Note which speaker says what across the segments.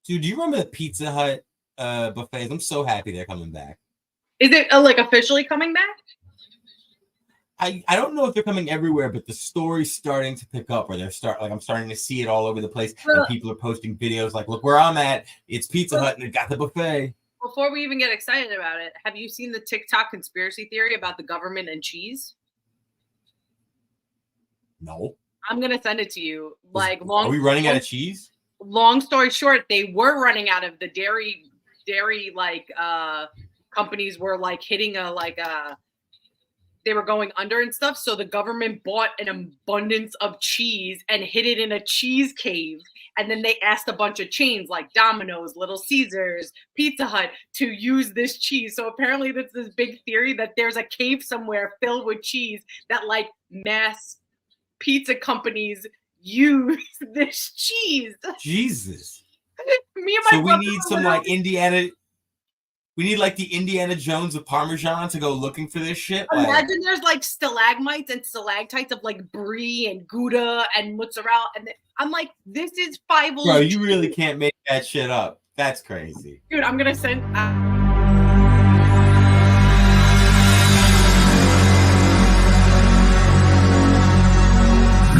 Speaker 1: Dude, do you remember the Pizza Hut buffets? I'm so happy they're coming back.
Speaker 2: Is it like officially coming back?
Speaker 1: I don't know if they're coming everywhere, but the story's starting to pick up, or I'm starting to see it all over the place, and people are posting videos like, look where I'm at. It's Pizza Hut, and it got the buffet.
Speaker 2: Before we even get excited about it, have you seen the TikTok conspiracy theory about the government and cheese?
Speaker 1: No.
Speaker 2: I'm gonna send it to you.
Speaker 1: Are we running out of cheese?
Speaker 2: Long story short, they were running out of the dairy companies were like hitting they were going under and stuff. So the government bought an abundance of cheese and hid it in a cheese cave. And then they asked a bunch of chains like Domino's, Little Caesars, Pizza Hut to use this cheese. So apparently there's this big theory that there's a cave somewhere filled with cheese that like mass pizza companies use this cheese.
Speaker 1: Jesus.
Speaker 2: Me and my
Speaker 1: brother we need some like Indiana. We need like the Indiana Jones of Parmesan to go looking for this shit.
Speaker 2: Imagine there's like stalagmites and stalactites of like brie and Gouda and mozzarella. And I'm like, this is five.
Speaker 1: Bro, you really can't make that shit up. That's crazy.
Speaker 2: Dude, I'm going to send.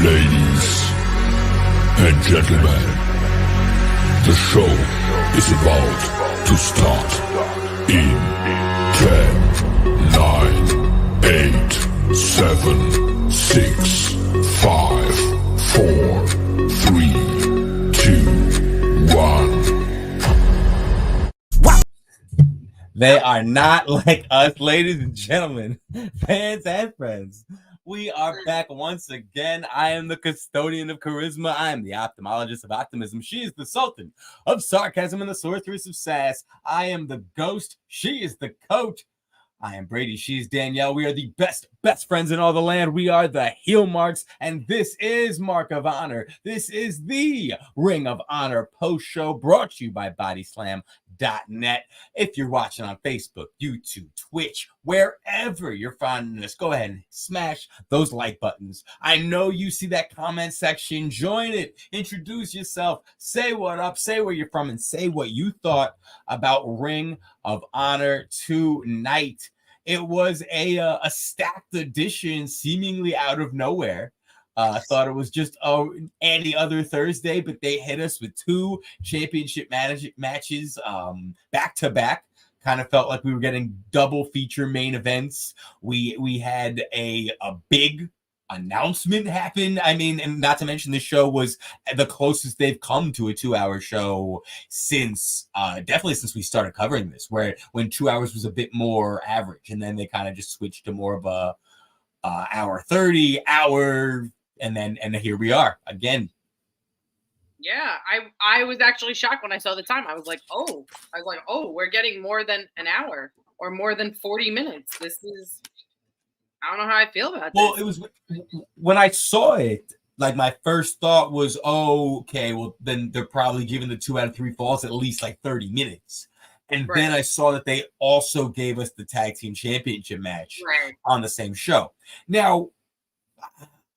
Speaker 3: Ladies and gentlemen, the show is about to start. In 10, 9, 8, 7, 6, 5, 4, 3, 2, 1.
Speaker 1: Wow. They are not like us, ladies and gentlemen, fans and friends. We are back once again. I am the custodian of charisma. I am the ophthalmologist of optimism. She is the sultan of sarcasm and the sorceress of sass. I am the ghost. She is the coat. I am Brady. She is Danielle. We are the best friends in all the land. We are the heel marks, and this is Mark of Honor. This is the Ring of Honor post show brought to you by BodySlamNet. If you're watching on Facebook, YouTube, Twitch, wherever you're finding us, go ahead and smash those like buttons. I know you see that comment section. Join it. Introduce yourself. Say what up. Say where you're from, and say what you thought about Ring of Honor tonight. It was a stacked edition, seemingly out of nowhere. I thought it was just any other Thursday, but they hit us with two championship matches back to back. Kind of felt like we were getting double feature main events. We had a big announcement happen. I mean, and not to mention the show was the closest they've come to a 2-hour show since definitely since we started covering this, where when 2 hours was a bit more average, and then they kind of just switched to more of a hour 30 hour, and here we are again.
Speaker 2: Yeah, I was actually shocked when I saw the time. I was like, oh, we're getting more than an hour or more than 40 minutes. This is, I don't know how I feel about this.
Speaker 1: Well, it was when I saw it, like my first thought was, oh, okay, well then they're probably giving the 2 out of 3 falls at least like 30 minutes. And then I saw that they also gave us the tag team championship match on the same show. Now,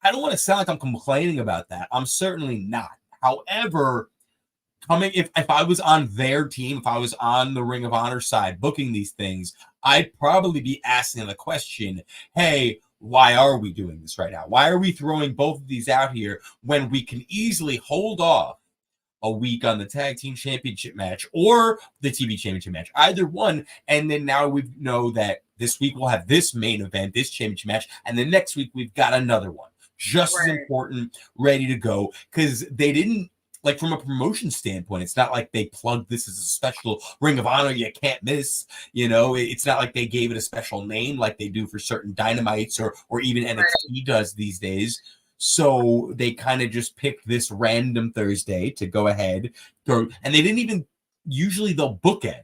Speaker 1: I don't want to sound like I'm complaining about that. I'm certainly not. However, if I was on their team, if I was on the Ring of Honor side booking these things, I'd probably be asking the question, hey, why are we doing this right now? Why are we throwing both of these out here when we can easily hold off a week on the tag team championship match or the TV championship match, either one, and then now we know that this week we'll have this main event, this championship match, and then next week we've got another one just as important, ready to go, because they didn't, like, from a promotion standpoint, it's not like they plugged this as a special Ring of Honor you can't miss. You know, it's not like they gave it a special name like they do for certain Dynamites or even NXT does these days. So they kind of just picked this random Thursday to go ahead, and they didn't even, usually they'll bookend.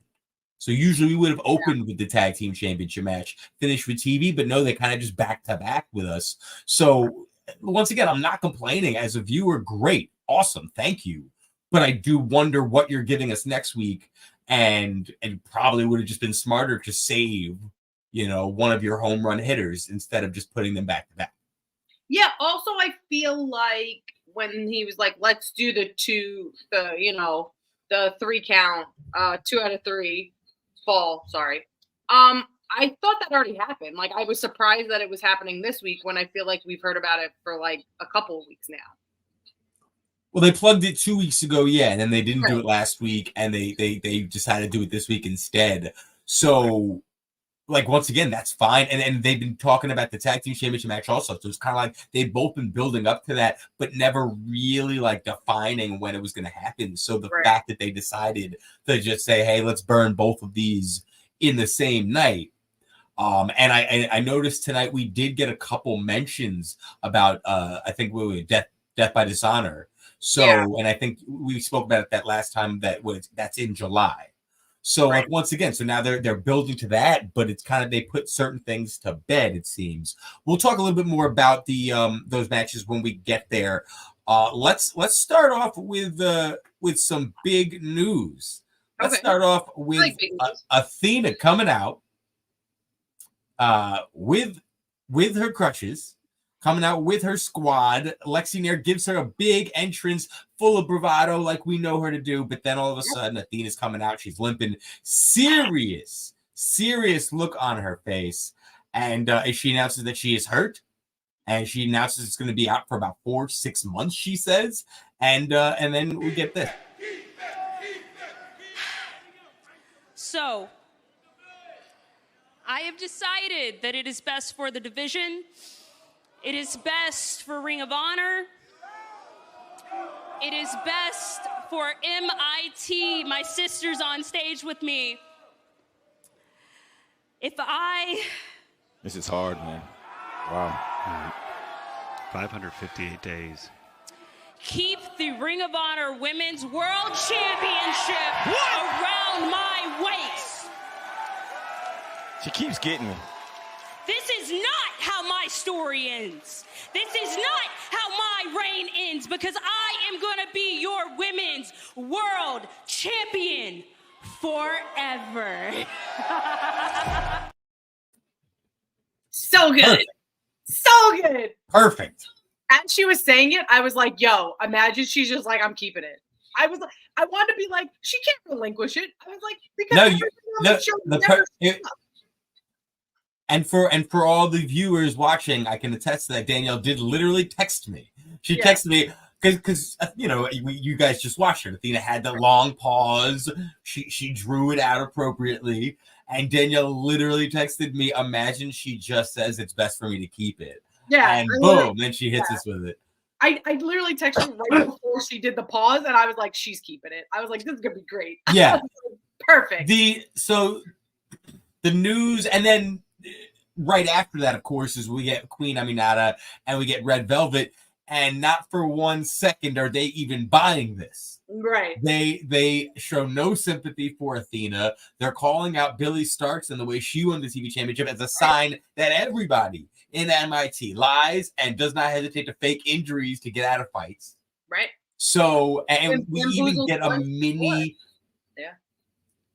Speaker 1: So usually we would have opened with the tag team championship match, finished with TV, but no, they kind of just back to back with us. So once again, I'm not complaining. As a viewer, great, awesome, thank you. But I do wonder what you're giving us next week, and probably would have just been smarter to save, you know, one of your home run hitters instead of just putting them back to back.
Speaker 2: Yeah. Also, I feel like when he was like, "Let's do the the 3 count, 2 out of 3 fall. Sorry. I thought that already happened. Like, I was surprised that it was happening this week when I feel like we've heard about it for like a couple of weeks now.
Speaker 1: Well, they plugged it 2 weeks ago, yeah, and then they didn't do
Speaker 2: Right.
Speaker 1: it last week, and they decided to do it this week instead. So, like, once again, that's fine. And they've been talking about the tag team championship match also. So it's kind of like they've both been building up to that, but never really like defining when it was going to happen. So the
Speaker 2: Right.
Speaker 1: fact that they decided to just say, hey, let's burn both of these in the same night. And I noticed tonight we did get a couple mentions about I think Death by Dishonor. So,
Speaker 2: Yeah.
Speaker 1: and I think we spoke about it that last time that's in July. So
Speaker 2: Right.
Speaker 1: like once again, so now they're building to that, but it's kind of they put certain things to bed, it seems. We'll talk a little bit more about the those matches when we get there. Let's start off with some big news. Let's
Speaker 2: Okay.
Speaker 1: start off
Speaker 2: I
Speaker 1: with
Speaker 2: like big news.
Speaker 1: Athena coming out with her crutches, coming out with her squad. Lexi Nair gives her a big entrance full of bravado like we know her to do, but then all of a sudden Athena's coming out. She's limping. Serious look on her face. And she announces that she is hurt. And she announces it's going to be out for about 4-6 months, she says. And then we get this.
Speaker 4: So, I have decided that it is best for the division. It is best for Ring of Honor. It is best for MIT, my sisters on stage with me.
Speaker 5: This is hard, man. Wow.
Speaker 6: 558 days.
Speaker 4: Keep the Ring of Honor Women's World Championship around my waist.
Speaker 5: She keeps getting me.
Speaker 4: This is not how my story ends. This is not how my reign ends, because I am going to be your Women's World Champion forever.
Speaker 2: So good.
Speaker 1: Perfect.
Speaker 2: So good.
Speaker 1: Perfect.
Speaker 2: As she was saying it, I was like, yo, imagine she's just like, I'm keeping it. I was like, I wanted to be like, she can't relinquish it. I was like, because
Speaker 1: No,
Speaker 2: everything on the show never
Speaker 1: and for all the viewers watching, I can attest to that. Danielle did literally text me. She
Speaker 2: Yeah.
Speaker 1: texted me because you know you guys just watched her. Athena had the long pause. She drew it out appropriately, and Danielle literally texted me. Imagine she just says it's best for me to keep it.
Speaker 2: Yeah.
Speaker 1: And
Speaker 2: I
Speaker 1: boom,
Speaker 2: literally-
Speaker 1: then she hits us with it.
Speaker 2: I literally texted her right before she did the pause, and I was like, she's keeping it. I was like, this is gonna be great.
Speaker 1: Yeah.
Speaker 2: Perfect.
Speaker 1: The news, and then right after that, of course, is we get Queen Aminata and we get Red Velvet, and not for 1 second are they even buying this.
Speaker 2: Right.
Speaker 1: They show no sympathy for Athena. They're calling out Billy Starks and the way she won the TV championship as a sign that everybody in MIT lies and does not hesitate to fake injuries to get out of fights.
Speaker 2: Right.
Speaker 1: So, and
Speaker 2: And
Speaker 1: we even
Speaker 2: bamboozled
Speaker 1: get a
Speaker 2: once
Speaker 1: mini.
Speaker 2: Yeah.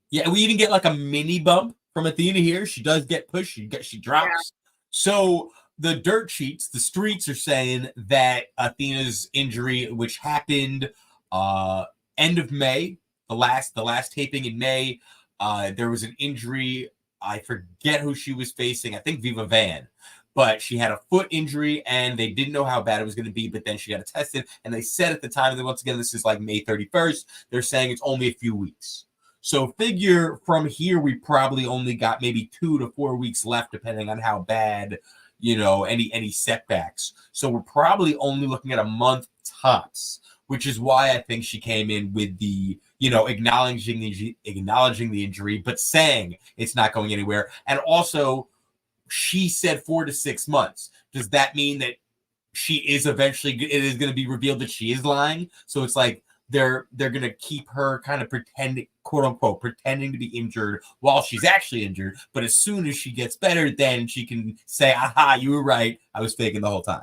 Speaker 1: Yeah, we even get like a mini bump from Athena here. She does get pushed. She drops.
Speaker 2: Yeah.
Speaker 1: So the dirt sheets, the streets are saying that Athena's injury, which happened end of May, the last taping in May, there was an injury. I forget who she was facing. I think Viva Van. But she had a foot injury, and they didn't know how bad it was going to be. But then she got it tested, and they said at the time that once again, this is like May 31st. They're saying it's only a few weeks. So figure from here, we probably only got maybe 2 to 4 weeks left, depending on how bad, any setbacks. So we're probably only looking at a month tops, which is why I think she came in with the, acknowledging the injury, but saying it's not going anywhere. And also, she said 4 to 6 months. Does that mean that she is eventually, it is going to be revealed that she is lying? So it's like they're going to keep her kind of pretending, quote unquote, pretending to be injured while she's actually injured. But as soon as she gets better, then she can say, aha, you were right. I was faking the whole time.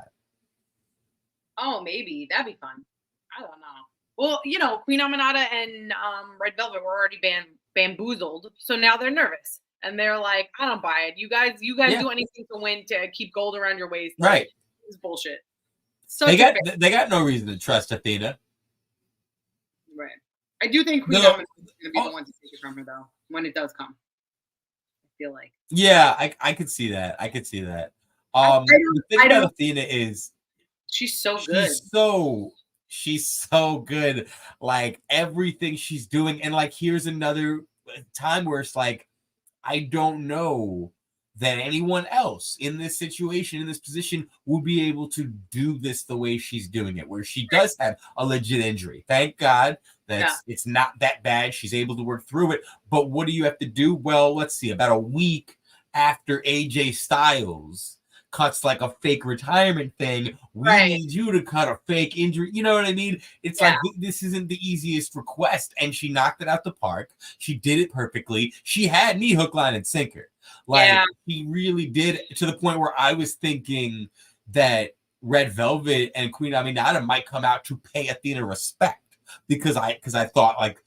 Speaker 2: Oh, maybe that'd be fun. I don't know. Well, Queen Aminata and Red Velvet were already bamboozled, so now they're nervous and they're like, "I don't buy it. You guys
Speaker 1: Yeah.
Speaker 2: do anything to win to keep gold around your waist,
Speaker 1: Right?
Speaker 2: It's bullshit." So
Speaker 1: They got no reason to trust Athena.
Speaker 2: right. I do think Queen Dominus is going to be the one to take it from her, though, when it does come. I feel like.
Speaker 1: Yeah, I could see that. I could see that. The thing about Athena is
Speaker 2: she's so good.
Speaker 1: She's so good. Like everything she's doing, and like here's another time where it's like, I don't know that anyone else in this situation, in this position, will be able to do this the way she's doing it, where she does have a legit injury. Thank God that it's not that bad. She's able to work through it. But what do you have to do? Well, let's see. About a week after AJ Styles cuts like a fake retirement thing, we need you to cut a fake injury. You know what I mean? It's like, this isn't the easiest request. And she knocked it out the park. She did it perfectly. She had me hook, line, and sinker. Like he really did, to the point where I was thinking that Red Velvet and Queen Aminata might come out to pay Athena respect, because I thought like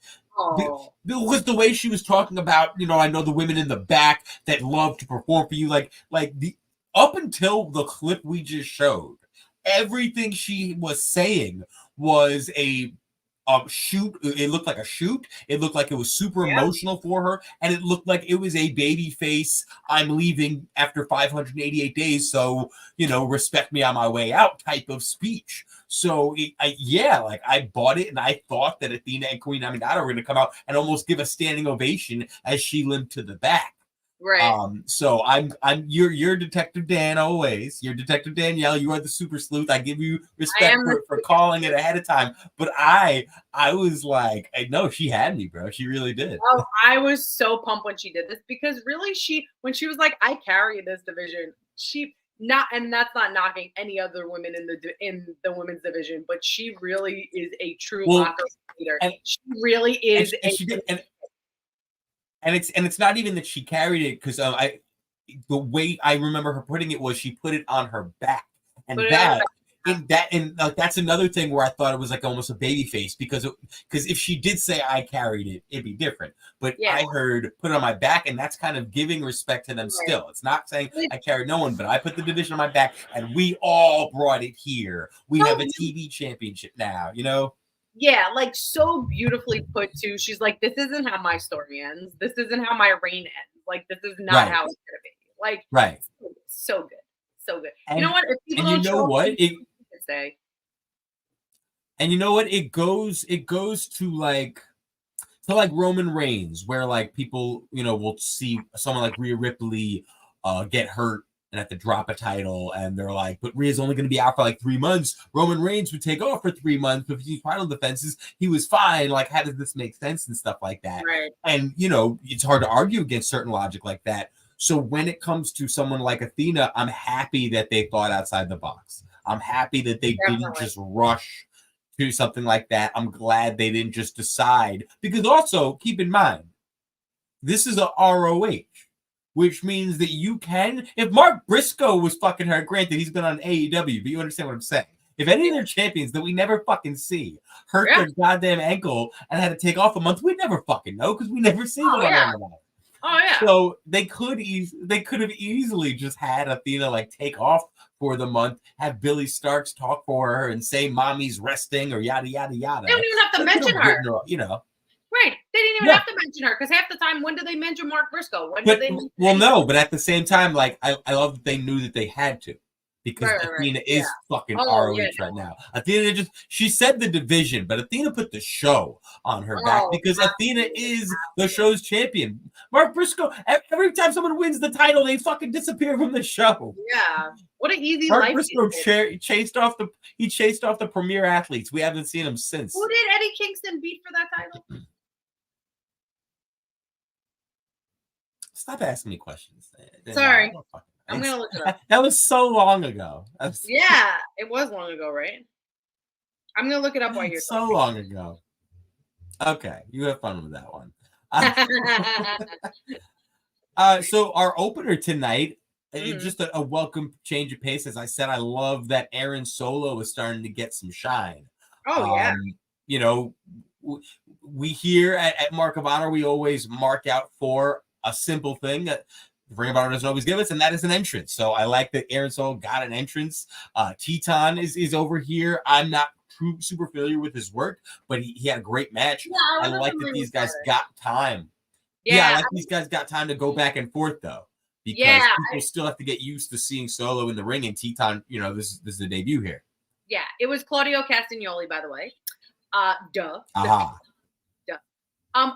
Speaker 1: was the way she was talking about, you know, I know the women in the back that love to perform for you, like the up until the clip we just showed, everything she was saying was a shoot. It looked like a shoot. It looked like it was super emotional for her, and it looked like it was a baby face, I'm leaving after 588 days, so, you know, respect me on my way out type of speech. So I bought it, and I thought that Athena and Queen Aminata were going to come out and almost give a standing ovation as she limped to the back.
Speaker 2: Right.
Speaker 1: So I'm you're Detective Dan always. You're Detective Danielle. You are the super sleuth. I give you respect for calling it ahead of time. But I was like, I know she had me, bro. She really did.
Speaker 2: Oh, I was so pumped when she did this, because really when she was like, I carry this division. And that's not knocking any other women in the women's division, but she really is a true locker leader. She really is
Speaker 1: And it's not even that she carried it, because the way I remember her putting it was she put it on her back, and that's another thing where I thought it was like almost a baby face, because if she did say I carried it, it'd be different. But I heard put it on my back, and that's kind of giving respect to them still. It's not saying I carried no one, but I put the division on my back, and we all brought it here. We have a TV championship now, you know.
Speaker 2: Yeah, like so beautifully put too. She's like, this isn't how my story ends. This isn't how my reign ends. Like, this is not how it's gonna be. Like, so good, so good. And, you know what? If people don't show what it say.
Speaker 1: And you know what? It goes to like Roman Reigns, where like people, you know, will see someone like Rhea Ripley get hurt and have to drop a title, and they're like, but Rhea's only going to be out for like 3 months. Roman Reigns would take off for 3 months, but between title defenses, he was fine. Like, how does this make sense and stuff like that?
Speaker 2: Right.
Speaker 1: And, you know, it's hard to argue against certain logic like that. So when it comes to someone like Athena, I'm happy that they thought outside the box. I'm happy that they didn't just rush to something like that. I'm glad they didn't just decide, because also keep in mind, this is a ROH. Which means that you can, if Mark Briscoe was fucking her, granted he's been on AEW, but you understand what I'm saying. If any of their champions that we never fucking see hurt their goddamn ankle and had to take off a month, we'd never fucking know, because we never see them on that.
Speaker 2: Oh yeah.
Speaker 1: So they could have easily just had Athena like take off for the month, have Billy Starks talk for her and say mommy's resting or yada yada yada.
Speaker 2: They don't even have to mention her.
Speaker 1: You know.
Speaker 2: Right. They didn't even have to mention her, because half the time, when do they mention Mark Briscoe?
Speaker 1: But at the same time, like I love that they knew that they had to, because Athena is fucking ROH right now. Athena she said the division, but Athena put the show on her back, because Athena is the show's champion. Mark Briscoe, every time someone wins the title, they fucking disappear from the show.
Speaker 2: Yeah. What an easy
Speaker 1: Mark
Speaker 2: life.
Speaker 1: Briscoe chased off the premier athletes. We haven't seen him since.
Speaker 2: Who did Eddie Kingston beat for that title?
Speaker 1: Stop asking me questions.
Speaker 2: Sorry. I'm going to look it up.
Speaker 1: That was so long ago.
Speaker 2: Yeah, it was long ago, right? I'm going to look it up while you're
Speaker 1: so talking. Long ago. Okay, you have fun with that one. So our opener tonight, just a welcome change of pace. As I said, I love that Aaron Solo is starting to get some shine.
Speaker 2: Oh, yeah.
Speaker 1: You know, we here at Mark of Honor, we always mark out for a simple thing that Ring of Honor doesn't always give us, and that is an entrance. So I like that Aaron Solo got an entrance. Teton is over here. I'm not super familiar with his work, but he had a great match.
Speaker 2: Yeah,
Speaker 1: I like that these guys got time.
Speaker 2: Yeah,
Speaker 1: I like these guys got time to go back and forth though, because people still have to get used to seeing Solo in the ring. And Teton, this is the debut here.
Speaker 2: Yeah, it was Claudio Castagnoli, by the way. Duh.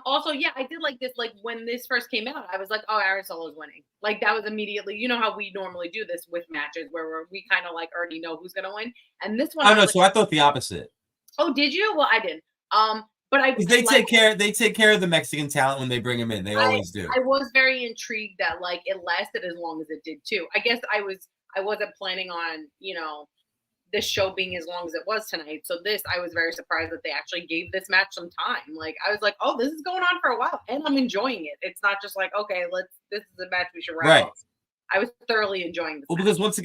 Speaker 2: Also, yeah, I did like this. Like when this first came out, I was like, "Oh, Aaron Solo's winning." Like that was immediately. You know how we normally do this with matches, where we kind of like already know who's gonna win. And this one,
Speaker 1: I know. So I thought the opposite.
Speaker 2: Oh, did you? Well, I didn't. But
Speaker 1: they take care. They take care of the Mexican talent when they bring him in. They always do.
Speaker 2: I was very intrigued that like it lasted as long as it did too. I guess I wasn't planning on this show being as long as it was tonight. So I was very surprised that they actually gave this match some time. Like I was like, oh, this is going on for a while, and I'm enjoying it. It's not just like, okay, this is a match we should wrap up. I was thoroughly enjoying this.
Speaker 1: Well, because once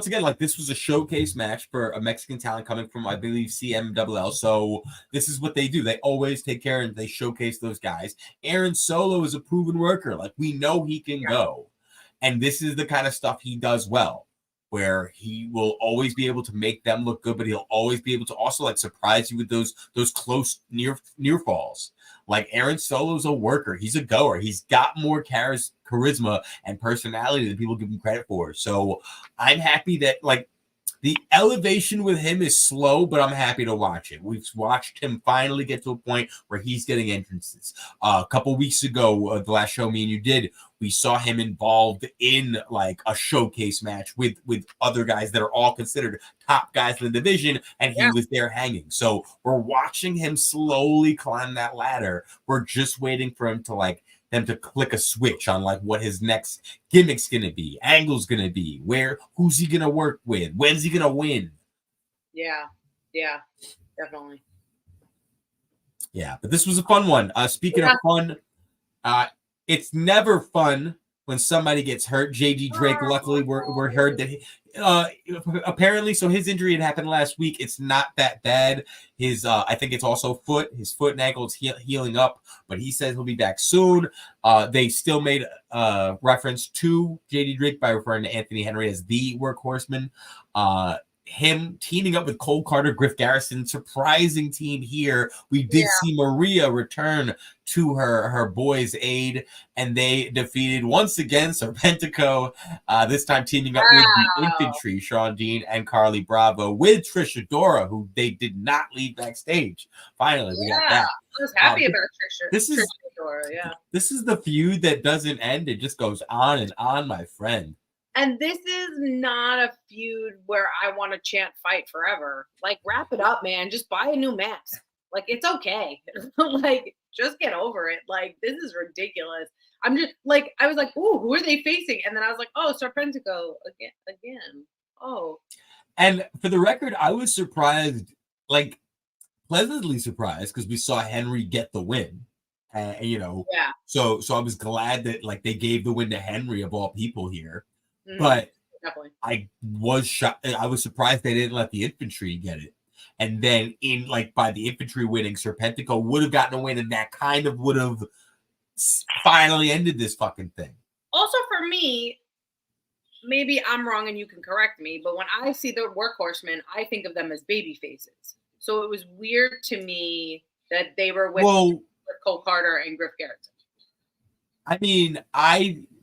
Speaker 1: again, like this was a showcase match for a Mexican talent coming from, I believe, CMLL. So this is what they do. They always take care and they showcase those guys. Aaron Solo is a proven worker. Like we know he can go, and this is the kind of stuff he does well, where he will always be able to make them look good, but he'll always be able to also like surprise you with those close near falls. Like Aaron Solo's a worker. He's a goer. He's got more charisma and personality than people give him credit for. So I'm happy that like the elevation with him is slow, but I'm happy to watch it. We've watched him finally get to a point where he's getting entrances. A couple weeks ago, the last show me and you did, we saw him involved in like a showcase match with other guys that are all considered top guys in the division, and he was there hanging. So we're watching him slowly climb that ladder. We're just waiting for him to like them to click a switch on like what his next gimmick's gonna be, angle's gonna be, who's he gonna work with, when's he gonna win.
Speaker 2: Yeah, definitely.
Speaker 1: Yeah, but this was a fun one. Speaking of fun, it's never fun when somebody gets hurt. JD Drake, luckily, we're heard that he, apparently, so his injury had happened last week. It's not that bad. His, I think it's also his foot and ankle is healing up, but he says he'll be back soon. They still made reference to JD Drake by referring to Anthony Henry as the workhorseman. Him teaming up with Cole Carter, Griff Garrison, surprising team here. We did see Maria return to her boys' aid, and they defeated once again Serpentico, this time teaming up with the infantry, Sean Dean and Carly Bravo, with Trish Adora, who they did not leave backstage. Finally, we got that.
Speaker 2: I was happy about Trish Adora,
Speaker 1: This is the feud that doesn't end. It just goes on and on, my friend.
Speaker 2: And this is not a feud where I want to chant fight forever. Like, wrap it up, man. Just buy a new mask. Like, it's okay. Like, just get over it. Like, this is ridiculous. I'm just like, I was like, ooh, who are they facing? And then I was like, oh, Serpentico again. Oh.
Speaker 1: And for the record, I was surprised, like pleasantly surprised, because we saw Henry get the win. So I was glad that like they gave the win to Henry of all people here. But
Speaker 2: definitely.
Speaker 1: I was shocked. I was surprised they didn't let the infantry get it. And then by the infantry winning, Serpentico would have gotten a win, and that kind of would have finally ended this fucking thing.
Speaker 2: Also, for me, maybe I'm wrong and you can correct me, but when I see the workhorsemen, I think of them as baby faces. So it was weird to me that they were with Cole Carter and Griff Garrison.
Speaker 1: I mean,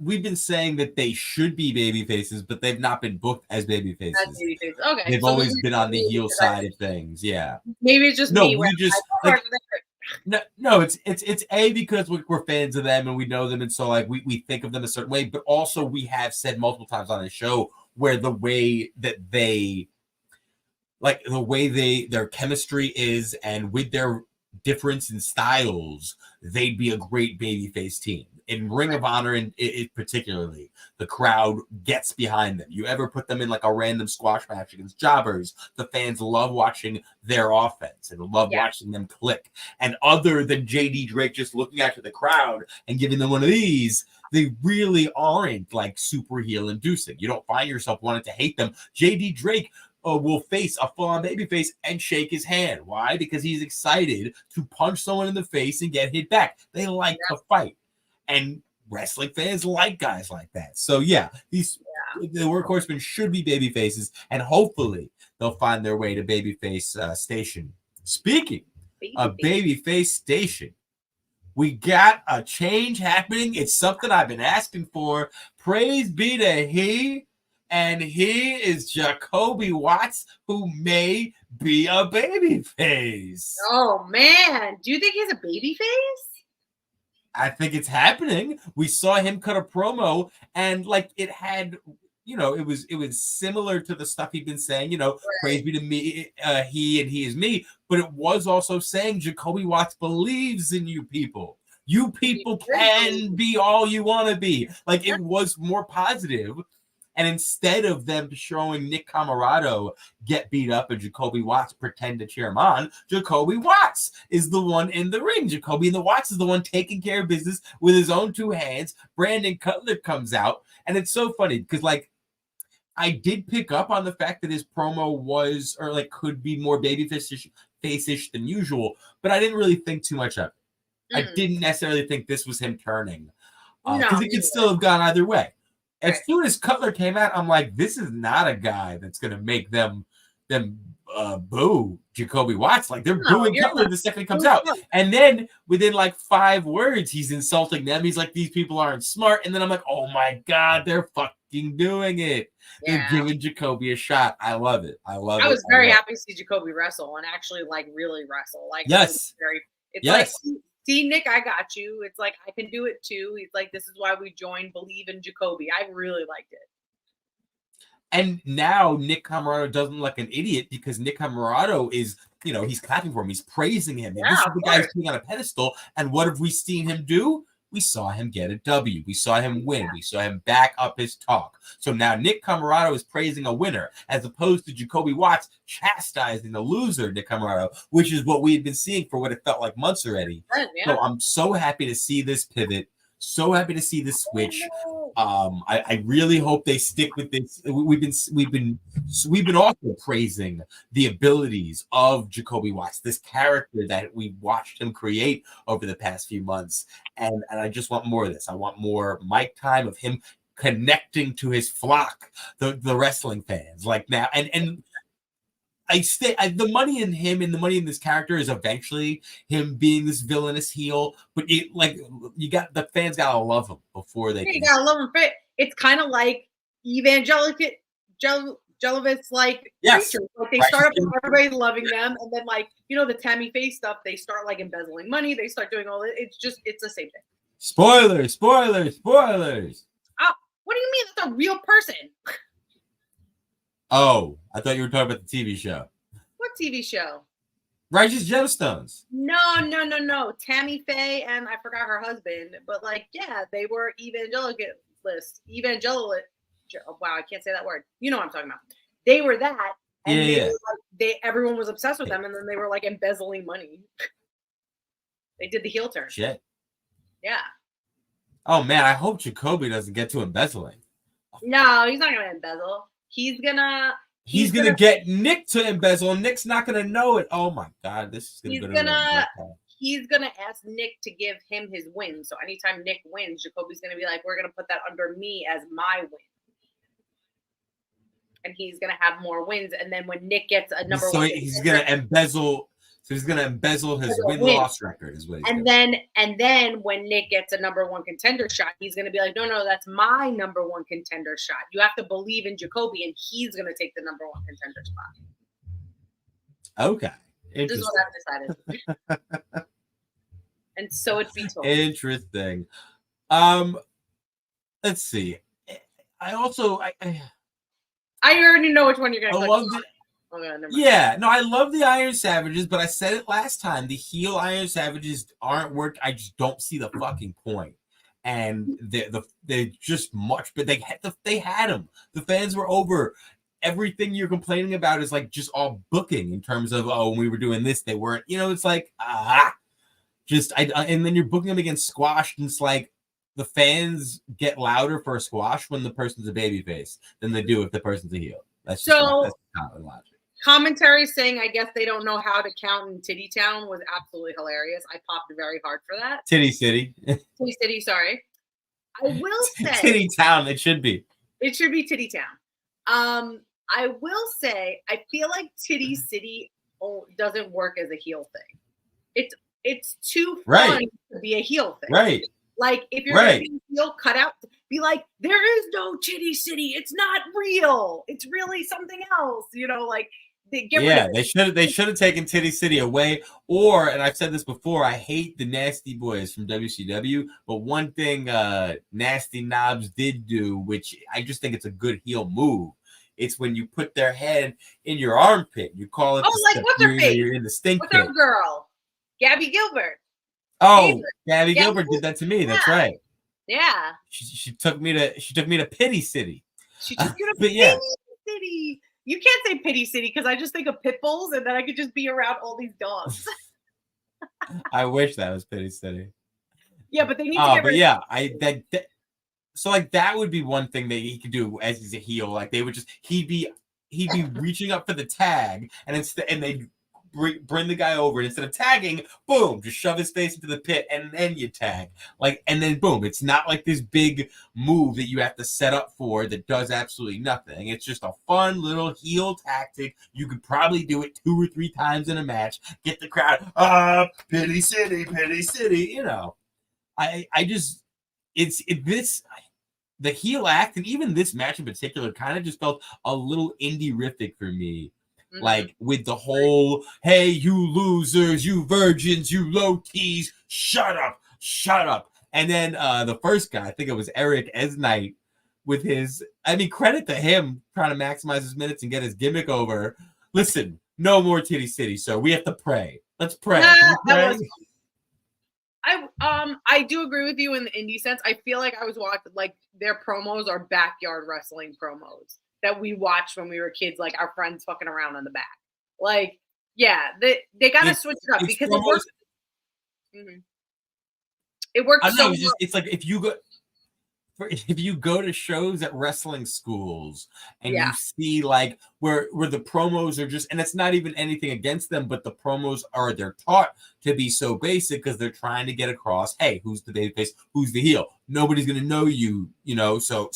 Speaker 1: we've been saying that they should be baby faces, but they've not been booked as baby faces.
Speaker 2: Okay.
Speaker 1: They've always been on the heel side of things. Yeah.
Speaker 2: Maybe it's just me.
Speaker 1: No, it's A, because we're fans of them and we know them, and so like we think of them a certain way, but also we have said multiple times on the show where their chemistry is, and with their difference in styles, they'd be a great babyface team. In Ring of Honor, and it particularly, the crowd gets behind them. You ever put them in like a random squash match against jobbers, the fans love watching their offense and love watching them click. And other than JD Drake just looking after the crowd and giving them one of these, they really aren't like super heel inducing. You don't find yourself wanting to hate them. JD Drake will face a full-on babyface and shake his hand. Why? Because he's excited to punch someone in the face and get hit back. They like to fight. And wrestling fans like guys like that. So, the workhorsemen should be baby faces, and hopefully they'll find their way to babyface station. Speaking of babyface station, we got a change happening. It's something I've been asking for. Praise be to he, and he is Jacoby Watts, who may be a babyface.
Speaker 2: Oh man, do you think he's a babyface?
Speaker 1: I think it's happening. We saw him cut a promo, and like it had, you know, it was similar to the stuff he'd been saying, you know, right. Praise be to me, he and he is me, but it was also saying Jacoby Watts believes in you people. You people can be all you want to be. Like it was more positive. And instead of them showing Nick Camarado get beat up and Jacoby Watts pretend to cheer him on, Jacoby Watts is the one in the ring. Jacoby and the Watts is the one taking care of business with his own two hands. Brandon Cutler comes out. And it's so funny because, like, I did pick up on the fact that his promo was, or like, could be more babyface-ish than usual, but I didn't really think too much of it. I didn't necessarily think this was him turning. Because it could still have gone either way. As soon as Cutler came out, I'm like, this is not a guy that's going to make them boo Jacoby Watts. Like, they're booing Cutler the second he comes out. And then within like 5 words, he's insulting them. He's like, these people aren't smart. And then I'm like, oh my God, they're fucking doing it. Yeah. They're giving Jacoby a shot. I love it. I was
Speaker 2: very happy to see Jacoby wrestle and actually like really wrestle. Like,
Speaker 1: yes.
Speaker 2: It's like, see, Nick, I got you. It's like, I can do it too. He's like, this is why we joined Believe in Jacoby. I really liked it.
Speaker 1: And now Nick Camarado doesn't look like an idiot because Nick Camarado is, you know, he's clapping for him. He's praising him. And this is the guy who's putting on a pedestal. And what have we seen him do? We saw him get a W. We saw him win. We saw him back up his talk. So now Nick Camarado is praising a winner as opposed to Jacoby Watts chastising the loser, Nick Camarado, which is what we had been seeing for what it felt like months already. So I'm so happy to see this pivot. So happy to see this switch. I really hope they stick with this. We've been also praising the abilities of Jacoby Watts, this character that we watched him create over the past few months, and I just want more of this. I want more mic time of him connecting to his flock, the wrestling fans, like now, and. The money in him and the money in this character is eventually him being this villainous heel, but the fans gotta love him before they.
Speaker 2: You gotta love him. It's kind of like Jelovic's like creatures. Like they start up with everybody loving them, and then like the Tammy Faye stuff, they start like embezzling money. They start doing all it. It's the same thing.
Speaker 1: Spoilers!
Speaker 2: Oh, what do you mean? That's a real person.
Speaker 1: Oh, I thought you were talking about the TV show.
Speaker 2: What TV show?
Speaker 1: Righteous Gemstones.
Speaker 2: No. Tammy Faye and I forgot her husband, but like, yeah, they were evangelist. Wow, I can't say that word. You know what I'm talking about. They were that, and everyone was obsessed with them, and then they were like embezzling money. They did the heel turn.
Speaker 1: Shit.
Speaker 2: Yeah.
Speaker 1: Oh man, I hope Jacoby doesn't get to embezzling.
Speaker 2: No, he's not gonna embezzle. He's gonna
Speaker 1: get Nick to embezzle. Nick's not gonna know it. Oh my God, this is
Speaker 2: he's gonna ask Nick to give him his win. So anytime Nick wins, Jacoby's gonna be like, "We're gonna put that under me as my win," and he's gonna have more wins. And then when Nick gets a number one,
Speaker 1: he's gonna embezzle. So he's gonna embezzle his win-loss record, is what.
Speaker 2: And then when Nick gets a number one contender shot, he's gonna be like, no, that's my number one contender shot. You have to believe in Jacoby, and he's gonna take the number one contender spot.
Speaker 1: Okay,
Speaker 2: this is what I've decided. And so it's be told.
Speaker 1: Interesting. Let's see. I
Speaker 2: already know which one you're gonna.
Speaker 1: I love it. Yeah, no, I love the Iron Savages, but I said it last time. The heel Iron Savages aren't work. I just don't see the fucking point. And they're just much, but they had them. The fans were over. Everything you're complaining about is like just all booking in terms of when we were doing this, they weren't. It's like and then you're booking them against squash, and it's like the fans get louder for a squash when the person's a babyface than they do if the person's a heel. That's common logic.
Speaker 2: Commentary saying, I guess they don't know how to count in Titty Town was absolutely hilarious. I popped very hard for that.
Speaker 1: Titty City.
Speaker 2: Titty City, sorry. I will say.
Speaker 1: Titty Town, it should be.
Speaker 2: It should be Titty Town. I will say, I feel like Titty City doesn't work as a heel thing. It's too fun to be a heel thing.
Speaker 1: Right.
Speaker 2: Like, if you're going to be a heel, cut out, be like, there is no Titty City. It's not real. It's really something else. You know, like, they
Speaker 1: should have taken Titty City away. Or, and I've said this before, I hate the Nasty Boys from WCW, but one thing Nasty Knobs did do, which I just think it's a good heel move, it's when you put their head in your armpit. You call it
Speaker 2: what's her face?
Speaker 1: You're in the stink
Speaker 2: what's
Speaker 1: pit.
Speaker 2: Our girl? Gabby Gilbert.
Speaker 1: Oh, Gabby Gilbert did that to me. That's right.
Speaker 2: Yeah.
Speaker 1: She took me to Pity City.
Speaker 2: She took you to Pity City. You can't say Pity City because I just think of pit bulls and then I could just be around all these dogs.
Speaker 1: I wish that was Pity City.
Speaker 2: Yeah, but they need to get rid
Speaker 1: of so like that would be one thing that he could do as he's a heel. Like they would just he'd be reaching up for the tag and they'd bring the guy over and instead of tagging, boom, just shove his face into the pit and then you tag. Like and then boom, it's not like this big move that you have to set up for that does absolutely nothing. It's just a fun little heel tactic. You could probably do it 2 or 3 times in a match. Get the crowd, Pity City, you know. The heel act and even this match in particular kind of just felt a little indie-rific for me. Mm-hmm. Like with the whole, hey, you losers, you virgins, you low keys, shut up. And then the first guy, I think it was Eric Esnight with his, credit to him trying to maximize his minutes and get his gimmick over. Listen, no more Titty City, sir. We have to pray. Let's pray.
Speaker 2: I do agree with you in the indie sense. I feel like I was watching, like, their promos are backyard wrestling promos that we watched when we were kids, like our friends fucking around in the back. Like, yeah, they gotta switch it up because it works. Mm-hmm. It works so well.
Speaker 1: It's like if you go to shows at wrestling schools and you see like where the promos are just, and it's not even anything against them, but the promos they're taught to be so basic because they're trying to get across, hey, who's the babyface, who's the heel? Nobody's gonna know you, you know. So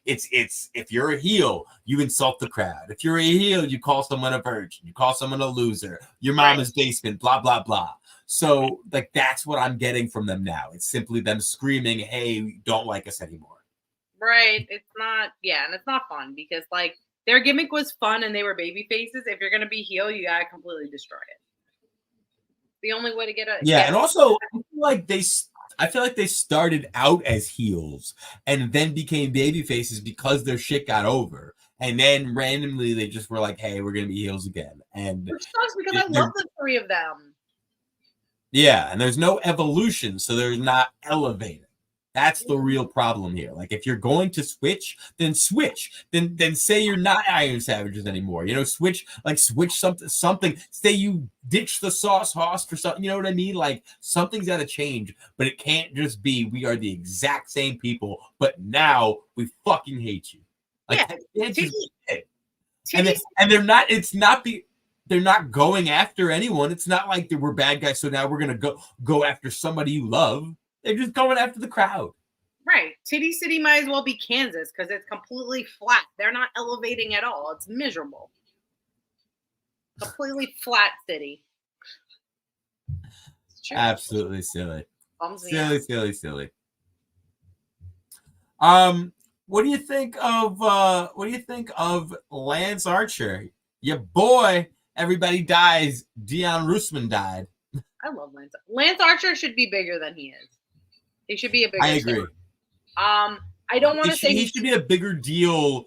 Speaker 1: it's if you're a heel, you insult the crowd. If you're a heel, you call someone a virgin, you call someone a loser, your mama's basement, blah blah blah. So, like, that's what I'm getting from them now. It's simply them screaming, hey, you don't like us anymore.
Speaker 2: Right. It's not, and it's not fun because, like, their gimmick was fun and they were baby faces. If you're going to be heel, you got to completely destroy it. The only way to get it.
Speaker 1: Yeah, and also, I feel like they started out as heels and then became baby faces because their shit got over. And then randomly they just were like, hey, we're going to be heels again. And
Speaker 2: which sucks because I love the 3 of them.
Speaker 1: Yeah, and there's no evolution, so they're not elevated. That's the real problem here. Like, if you're going to switch, then switch. Then say you're not Iron Savages anymore. You know, switch something. Say you ditch the sauce hoss for something. You know what I mean? Like, something's got to change, but it can't just be we are the exact same people, but now we fucking hate you. Like, that's just it. And they're not. It's not the. They're not going after anyone. It's not like we're bad guys, so now we're gonna go after somebody you love. They're just going after the crowd.
Speaker 2: Right. Titty City might as well be Kansas because it's completely flat. They're not elevating at all. It's miserable. Completely flat city.
Speaker 1: Absolutely silly. Silly. What do you think of Lance Archer? Your boy. Everybody dies. Dion Roosman died.
Speaker 2: I love Lance. Lance Archer should be bigger than he is. He should be a bigger.
Speaker 1: I agree.
Speaker 2: I don't want to say
Speaker 1: he should be a bigger deal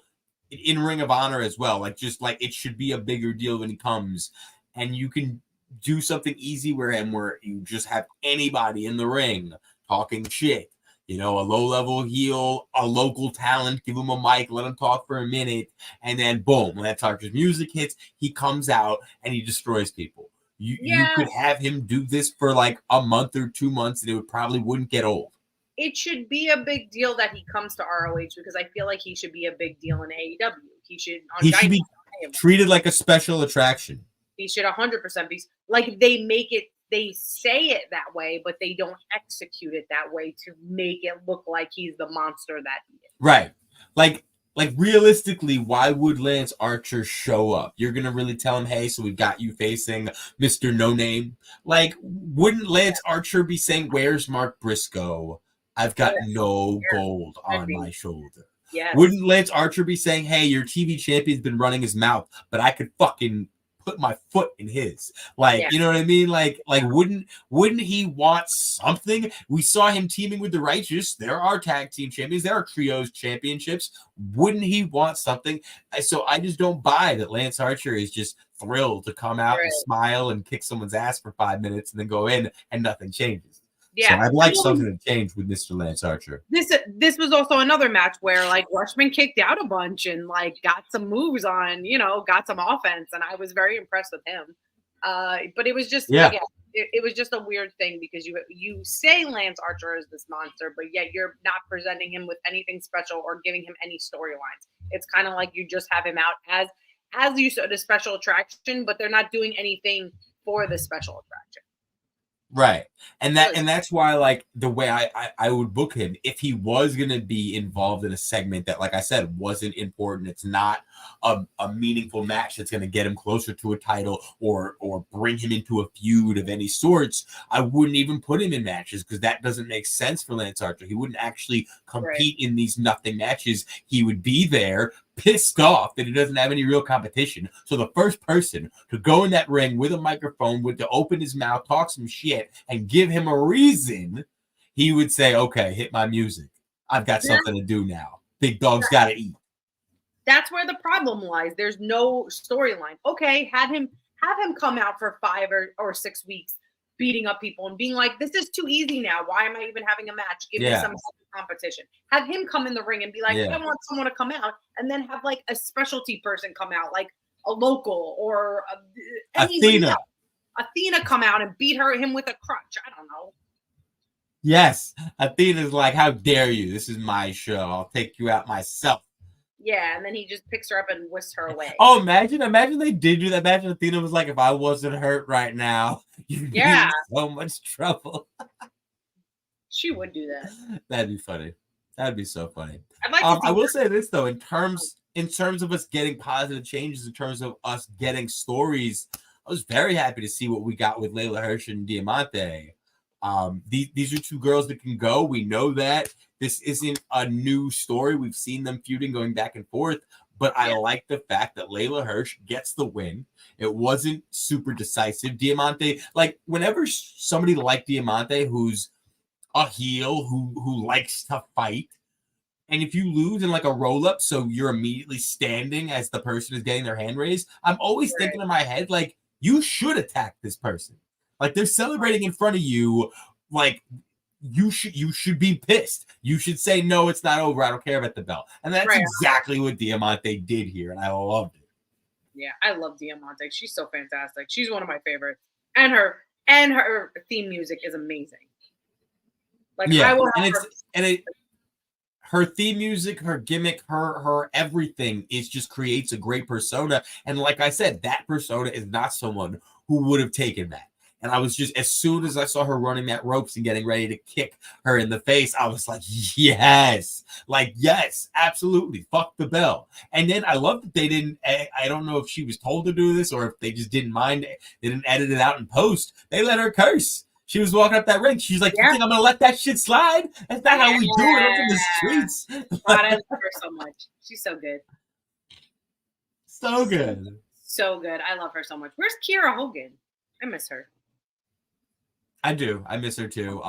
Speaker 1: in Ring of Honor as well. Like it should be a bigger deal when he comes, and you can do something easy where you just have anybody in the ring talking shit. You know, a low-level heel, a local talent, give him a mic, let him talk for a minute, and then boom, when that Archer's music hits, he comes out and he destroys people. You could have him do this for like a month or 2 months, and it probably wouldn't get old.
Speaker 2: It should be a big deal that he comes to ROH because I feel like he should be a big deal in AEW. He should
Speaker 1: be treated like a special attraction.
Speaker 2: He should 100% be like they say it that way, but they don't execute it that way to make it look like he's the monster that he is.
Speaker 1: Right. Like like realistically, why would Lance Archer show up? You're gonna really tell him, hey, so we got you facing Mr. No Name? Like, wouldn't Lance Archer be saying, where's Mark Briscoe? I've got no gold on my shoulder.
Speaker 2: Yes.
Speaker 1: Wouldn't Lance Archer be saying, hey, your TV champion's been running his mouth, but I could fucking put my foot in his? Like, you know what I mean? Like wouldn't he want something? We saw him teaming with the Righteous. There are tag team champions. There are trios championships. Wouldn't he want something? So I just don't buy that Lance Archer is just thrilled to come out and smile and kick someone's ass for 5 minutes and then go in and nothing changes. Yeah, so I'd like something to change with Mr. Lance Archer.
Speaker 2: This was also another match where like Rushman kicked out a bunch and like got some moves on, got some offense, and I was very impressed with him. But it was just it was just a weird thing because you say Lance Archer is this monster, but yet you're not presenting him with anything special or giving him any storylines. It's kind of like you just have him out as you said, a special attraction, but they're not doing anything for the special attraction.
Speaker 1: Right. And that's why, like, the way I would book him, if he was going to be involved in a segment that, like I said, wasn't important, it's not a meaningful match that's going to get him closer to a title or bring him into a feud of any sorts, I wouldn't even put him in matches because that doesn't make sense for Lance Archer. He wouldn't actually compete in these nothing matches. He would be there pissed off that he doesn't have any real competition. So the first person to go in that ring with a microphone, to open his mouth, talk some shit, and give him a reason, he would say, okay, hit my music. I've got something to do now. Big dog's got to eat.
Speaker 2: That's where the problem lies. There's no storyline. Okay, have him come out for 5 or 6 weeks beating up people and being like, this is too easy now. Why am I even having a match? Give me some competition. Have him come in the ring and be like, I want someone to come out, and then have like a specialty person come out, like a local or
Speaker 1: Athena.
Speaker 2: Athena come out and beat him with a crutch. I don't know.
Speaker 1: Yes. Athena's like, how dare you? This is my show. I'll take you out myself.
Speaker 2: Yeah, and then he just picks her up and whisks her away.
Speaker 1: Oh, imagine they did do that. Imagine Athena was like, if I wasn't hurt right now, you'd be in so much trouble.
Speaker 2: She would do that.
Speaker 1: That'd be funny. That'd be so funny.
Speaker 2: I'd like
Speaker 1: I will say this though, in terms of us getting positive changes, in terms of us getting stories, I was very happy to see what we got with Layla Hirsch and Diamante. These are two girls that can go. We know that. This isn't a new story. We've seen them feuding, going back and forth. But I like the fact that Layla Hirsch gets the win. It wasn't super decisive. Diamante, like whenever somebody like Diamante, who's a heel, who likes to fight, and if you lose in like a roll-up, so you're immediately standing as the person is getting their hand raised, I'm always thinking in my head, like, you should attack this person. Like, they're celebrating in front of you, like, you should be pissed. You should say, no, it's not over. I don't care about the belt. And that's exactly what Diamante did here, and I loved it.
Speaker 2: Yeah, I love Diamante. She's so fantastic. She's one of my favorites. And her theme music is amazing. Like, I will have
Speaker 1: her theme music, her gimmick, her everything just creates a great persona. And like I said, that persona is not someone who would have taken that. And I was just, as soon as I saw her running that ropes and getting ready to kick her in the face, I was like, yes, absolutely. Fuck the bell. And then I love that they didn't, I don't know if she was told to do this or if they just didn't mind. They didn't edit it out in post. They let her curse. She was walking up that ring. She's like, you think I'm going to let that shit slide? That's not how we do it up in the streets.
Speaker 2: God, I love her so much. She's so good.
Speaker 1: So good.
Speaker 2: So good. I love her so much. Where's Kiera Hogan? I miss her.
Speaker 1: I do. I miss her too.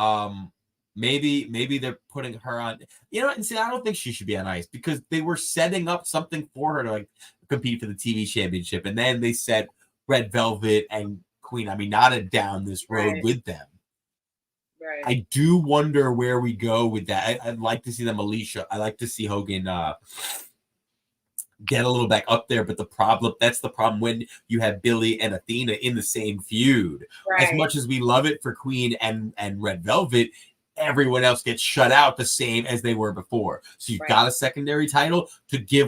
Speaker 1: Maybe they're putting her on. You know what? And see, I don't think she should be on ice because they were setting up something for her to like compete for the TV championship, and then they set Red Velvet and Queen Aminata down this road with them.
Speaker 2: Right.
Speaker 1: I do wonder where we go with that. I'd like to see them, Alicia. I like to see Hogan get a little back up there, but that's the problem when you have Billy and Athena in the same feud. Right. As much as we love it for Queen and Red Velvet, everyone else gets shut out the same as they were before. So you've got a secondary title to give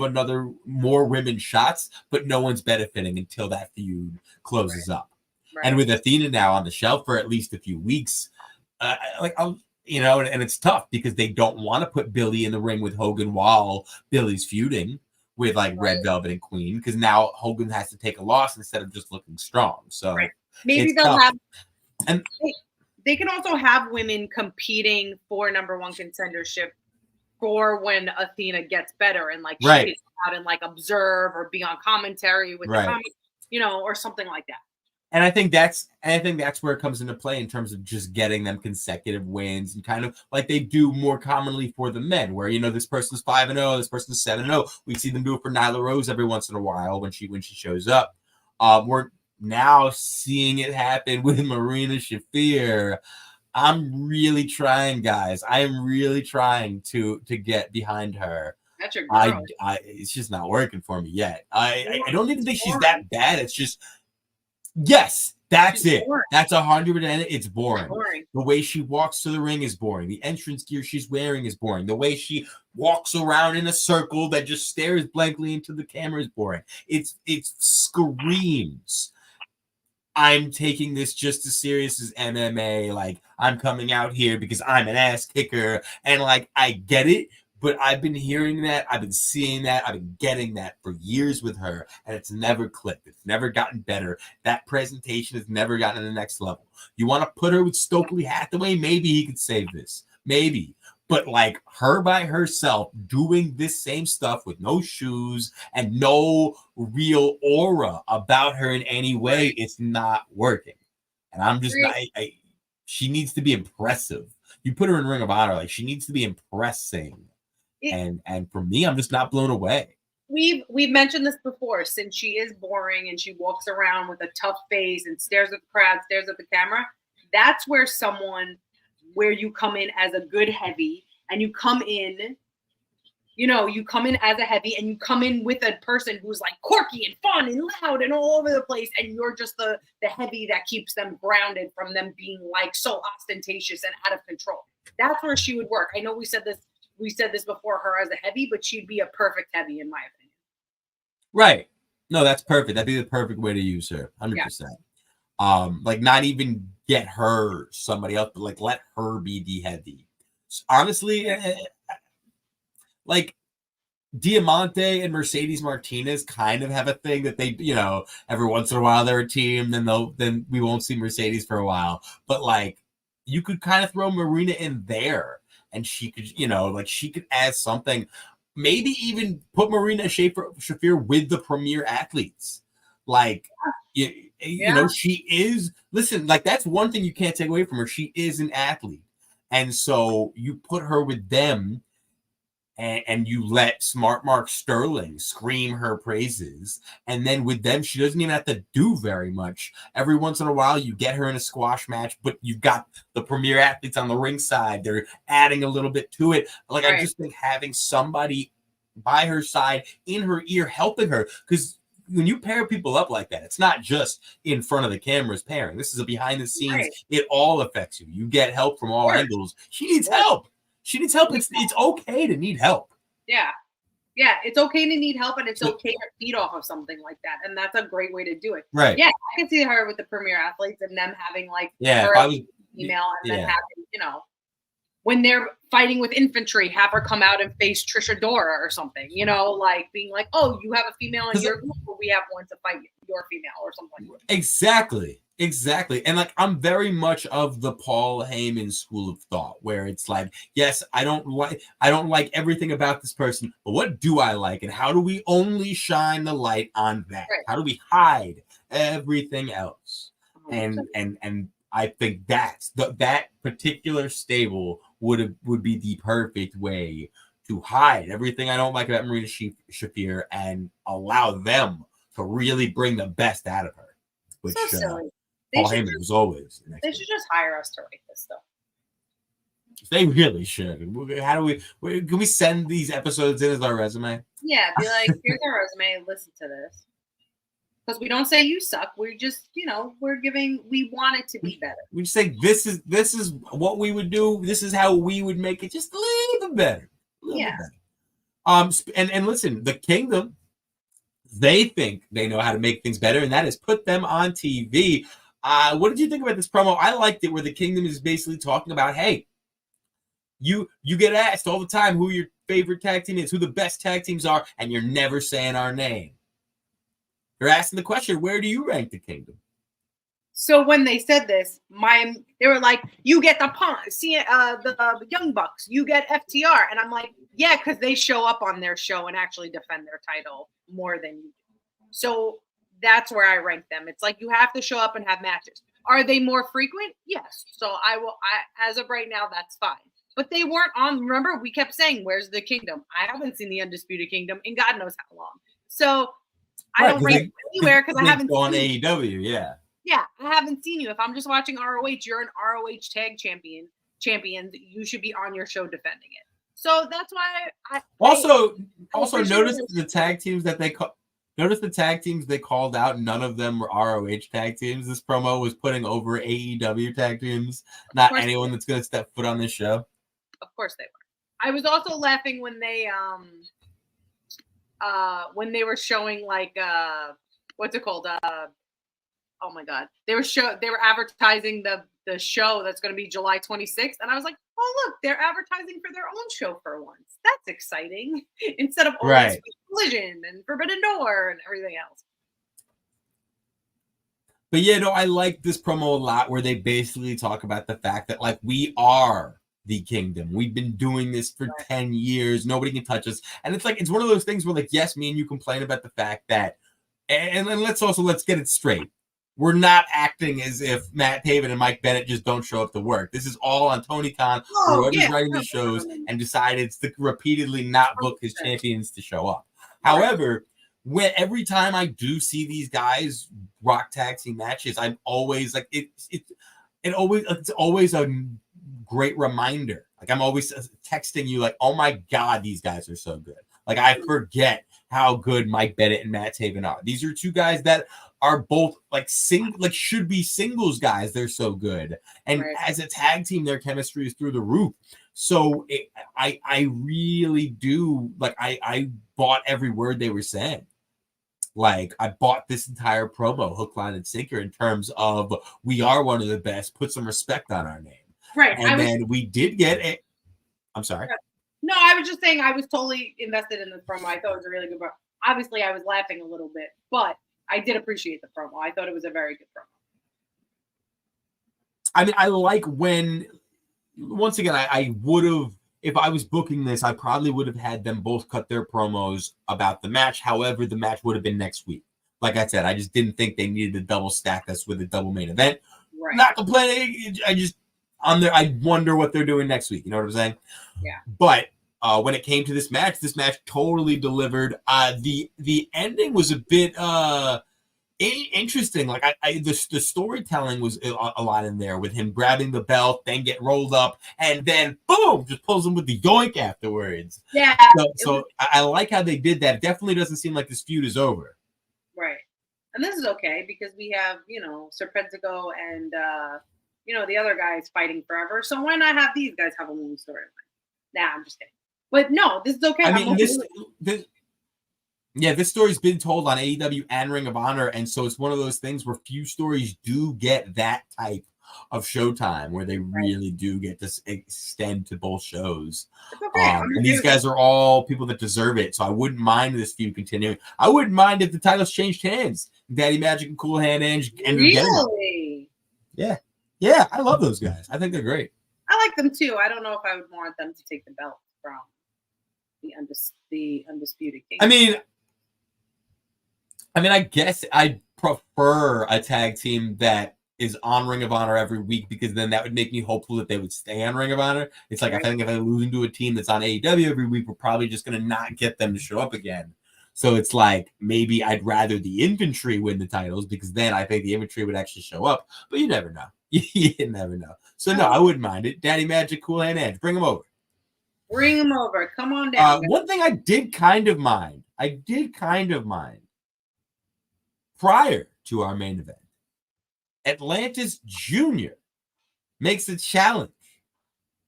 Speaker 1: more women shots, but no one's benefiting until that feud closes up. Right. And with Athena now on the shelf for at least a few weeks, you know, and it's tough because they don't want to put Billy in the ring with Hogan while Billy's feuding with like Red Velvet and Queen, because now Hogan has to take a loss instead of just looking strong. So
Speaker 2: maybe
Speaker 1: it's
Speaker 2: they'll
Speaker 1: tough.
Speaker 2: have,
Speaker 1: and
Speaker 2: they can also have women competing for number one contendership for when Athena gets better, and like she can come out and like observe or be on commentary with the comments, you know, or something like that.
Speaker 1: And I think that's where it comes into play in terms of just getting them consecutive wins, and kind of like they do more commonly for the men, where, you know, this person's 5-0, this person's 7-0. We see them do it for Nyla Rose every once in a while when she shows up. We're now seeing it happen with Marina Shafir. I'm really trying, guys. I am really trying to get behind her.
Speaker 2: That's your girl.
Speaker 1: It's just not working for me yet. I don't even think she's that bad. It's just, yes, that's it. Boring. That's 100%. It's boring. The way she walks to the ring is boring. The entrance gear she's wearing is boring. The way she walks around in a circle that just stares blankly into the camera is boring. It screams, I'm taking this just as serious as MMA. Like, I'm coming out here because I'm an ass kicker. And like, I get it. But I've been hearing that, I've been seeing that, I've been getting that for years with her, and it's never clicked. It's never gotten better. That presentation has never gotten to the next level. You want to put her with Stokely Hathaway? Maybe he could save this. Maybe. But like her by herself doing this same stuff with no shoes and no real aura about her in any way, it's not working. And I'm just, she needs to be impressive. You put her in Ring of Honor, like she needs to be impressing. And for me, I'm just not blown away.
Speaker 2: We've mentioned this before. Since she is boring and she walks around with a tough face and stares at the crowd, stares at the camera, that's where you come in as a good heavy, and you come in, you know, you come in as a heavy, and you come in with a person who's like quirky and fun and loud and all over the place, and you're just the heavy that keeps them grounded from them being like so ostentatious and out of control. That's where she would work. I know we said this before her as a heavy, but she'd be a perfect heavy in my opinion.
Speaker 1: Right. No, that's perfect. That'd be the perfect way to use her. 100%. Yeah. Like not even get her somebody else, but like let her be the heavy. Honestly, like Diamante and Mercedes Martinez kind of have a thing that they, you know, every once in a while they're a team, then we won't see Mercedes for a while. But like you could kind of throw Marina in there. And she could, you know, like she could add something, maybe even put Marina Shafir with the premier athletes. Like, you know, she is, listen, like that's one thing you can't take away from her. She is an athlete. And so you put her with them and you let Smart Mark Sterling scream her praises. And then with them, she doesn't even have to do very much. Every once in a while, you get her in a squash match, but you've got the premier athletes on the ringside. They're adding a little bit to it. Like, I just think having somebody by her side, in her ear, helping her, because when you pair people up like that, it's not just in front of the cameras pairing. This is a behind the scenes. It all affects you. You get help from all angles. She needs help. She needs help. It's okay to need help.
Speaker 2: Yeah. Yeah. It's okay to need help, and it's okay to feed off of something like that. And that's a great way to do it.
Speaker 1: Right.
Speaker 2: Yeah. I can see her with the premier athletes and them having like her email, and then having, you know, when they're fighting with infantry, have her come out and face Trisha Dora or something, you know, like being like, oh, you have a female in your group, or we have one to fight your female or something like that.
Speaker 1: Exactly. And like, I'm very much of the Paul Heyman school of thought, where it's like, yes, I don't like everything about this person, but what do I like? And how do we only shine the light on that? Right. How do we hide everything else? And I think that's that particular stable would be the perfect way to hide everything I don't like about Marina Shafir and allow them to really bring the best out of her. Which Paul Heyman was always.
Speaker 2: They should just hire us to write this stuff.
Speaker 1: They really should. How do can we send these episodes in as our resume?
Speaker 2: Yeah, be like, here's our resume. Listen to this. Because we don't say you suck. We're just, you know, we want it to be better.
Speaker 1: We just say this is what we would do. This is how we would make it just a little bit better. And listen, the Kingdom, they think they know how to make things better, and that is put them on TV. What did you think about this promo? I liked it, where the Kingdom is basically talking about, hey, You get asked all the time who your favorite tag team is, who the best tag teams are, and you're never saying our name. You're asking the question, where do you rank the Kingdom?
Speaker 2: So when they said this, they were like, "You get the Young Bucks, you get FTR," and I'm like, "Yeah, because they show up on their show and actually defend their title more than you do." So that's where I rank them. It's like you have to show up and have matches. Are they more frequent? Yes. So I as of right now, that's fine. But they weren't on. Remember, we kept saying, "Where's the Kingdom?" I haven't seen the Undisputed Kingdom in God knows how long. So I don't rank anywhere because I haven't
Speaker 1: on
Speaker 2: seen
Speaker 1: AEW. Yeah.
Speaker 2: Yeah, I haven't seen you. If I'm just watching ROH, you're an ROH tag champion. You should be on your show defending it. So that's why I
Speaker 1: also notice the tag teams that they notice the tag teams they called out. None of them were ROH tag teams. This promo was putting over AEW tag teams. Not anyone that's going to step foot on this show.
Speaker 2: Of course they were. I was also laughing when they were showing like what's it called? Oh my God. They were advertising the show that's going to be July 26th. And I was like, oh, look, they're advertising for their own show for once. That's exciting. Instead of always Collision and Forbidden Door and everything else.
Speaker 1: But yeah, no, I like this promo a lot where they basically talk about the fact that like we are the Kingdom. We've been doing this for 10 years. Nobody can touch us. And it's like, it's one of those things where like, yes, me and you complain about the fact that, and let's get it straight. We're not acting as if Matt Taven and Mike Bennett just don't show up to work. This is all on Tony Khan, whoever's writing the shows, and decided to repeatedly not book his champions to show up. However, every time I do see these guys rock tag team matches, I'm always like it's always a great reminder. Like I'm always texting you like, oh my God, these guys are so good. Like I forget how good Mike Bennett and Matt Taven are. These are two guys that are both should be singles guys. They're so good. And as a tag team, their chemistry is through the roof. So I really do I bought every word they were saying. Like I bought this entire promo, hook, line, and sinker in terms of we are one of the best. Put some respect on our name.
Speaker 2: Right.
Speaker 1: And then we did get it. I'm sorry.
Speaker 2: No, I was just saying I was totally invested in this promo. I thought it was a really good promo. Obviously, I was laughing a little bit, but I did appreciate the promo. I thought it was a very good promo.
Speaker 1: I mean, I like when, once again, I would have, if I was booking this, I probably would have had them both cut their promos about the match. However, the match would have been next week. Like I said, I just didn't think they needed to double stack us with a double main event.
Speaker 2: Right.
Speaker 1: Not complaining. I wonder what they're doing next week. You know what I'm saying?
Speaker 2: Yeah.
Speaker 1: But when it came to this match totally delivered. The ending was a bit interesting. Like the storytelling was a lot in there with him grabbing the belt, then get rolled up, and then boom, just pulls him with the yoink afterwards.
Speaker 2: Yeah.
Speaker 1: So I like how they did that. It definitely doesn't seem like this feud is over.
Speaker 2: Right. And this is okay because we have, Serpentico and the other guys fighting forever. So why not have these guys have a little storyline? Nah, I'm just kidding. But no, this is okay.
Speaker 1: I mean, this story's been told on AEW and Ring of Honor, and so it's one of those things where few stories do get that type of showtime where they really do get to extend to both shows.
Speaker 2: Okay.
Speaker 1: And these guys are all people that deserve it, so I wouldn't mind this feud continuing. I wouldn't mind if the titles changed hands. Daddy Magic and Cool Hand and
Speaker 2: really?
Speaker 1: Yeah, I love those guys. I think they're great.
Speaker 2: I like them too. I don't know if I would want them to take the belt from the Undisputed King.
Speaker 1: I mean, I guess I'd prefer a tag team that is on Ring of Honor every week because then that would make me hopeful that they would stay on Ring of Honor. It's like I think if I lose to a team that's on AEW every week, we're probably just going to not get them to show up again. So it's like maybe I'd rather the infantry win the titles because then I think the infantry would actually show up. But you never know. You never know. So no, I wouldn't mind it. Daddy Magic, Cool Hand Edge, bring them over.
Speaker 2: Bring them over. Come on down.
Speaker 1: One thing I did kind of mind prior to our main event. Atlantis Jr. makes a challenge.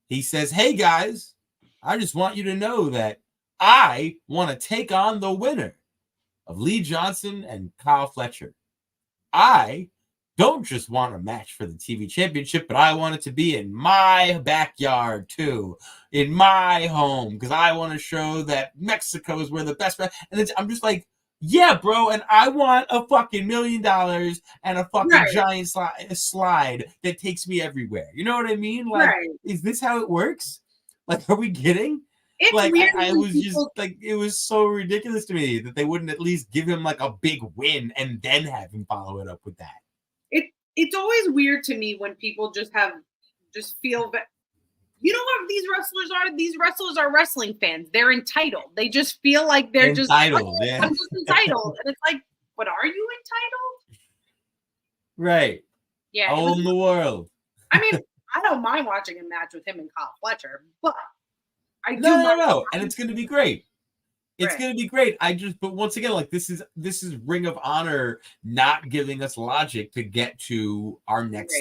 Speaker 1: He says, hey guys, I just want you to know that I want to take on the winner of Lee Johnson and Kyle Fletcher. I don't just want a match for the TV championship, but I want it to be in my backyard too, in my home, because I want to show that Mexico is where the best. And I'm just like, yeah, bro, and I want a fucking $1 million and a fucking giant slide that takes me everywhere. You know what I mean? Like, is this how it works? Like, are we kidding?
Speaker 2: It's
Speaker 1: like,
Speaker 2: weird
Speaker 1: I was just like, it was so ridiculous to me that they wouldn't at least give him like a big win and then have him follow it up with that.
Speaker 2: It's always weird to me when people just feel that, you know what these wrestlers are? These wrestlers are wrestling fans. They're entitled. They just feel like they're
Speaker 1: entitled.
Speaker 2: I'm just entitled. And it's like, but are you entitled?
Speaker 1: Right.
Speaker 2: Yeah.
Speaker 1: Own the world.
Speaker 2: I mean, I don't mind watching a match with him and Kyle Fletcher, but I do.
Speaker 1: No. And it's going to be great. It's going to be great. But once again, like this is Ring of Honor not giving us logic to get to our next